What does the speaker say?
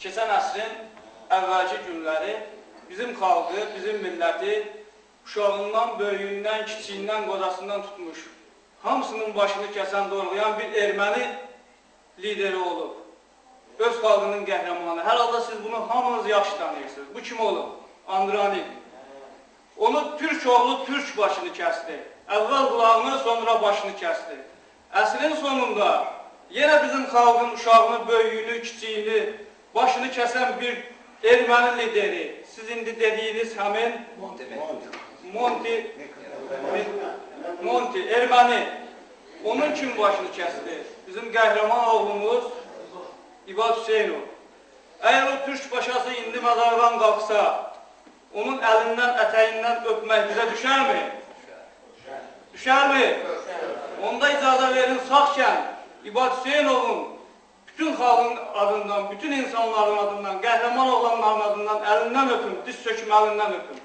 keçən əsrin əvvəlki günləri bizim xalqı, bizim milləti uşağından, böyüyündən, kiçiyindən, qocasından tutmuş, hamısının başını kəsən, doğrulayan bir erməni lideri olub. Öz xalqının qəhrəmanı. Hər halda siz bunu hamınız yaxşı tanıyırsınız. Bu kim olub? Andronik. Onu Türk oğlu Türk başını kəsdi. Əvvəl qulağını, sonra başını kəsdi. Əsrin sonunda yenə bizim xalqın uşağını, böyüyünü, kiçiyini, başını kəsən bir erməni lideri. Siz indi dediyiniz həmin Monti, erməni. Onun kim başını kəsdi? Bizim qəhrəman oğlumuz İbad Hüseynov. Əgər o Türk başası indi məzardan qalxsa, onun əlindən, ətəyindən öpmək bizə düşərmi? Düşərmi? Onda icazə verin, sağkən İbad Hüseynovun bütün xalqın adından, bütün insanların adından, qəhrəman oğlanların adından əlindən öpün, diz söküm əlindən öpün.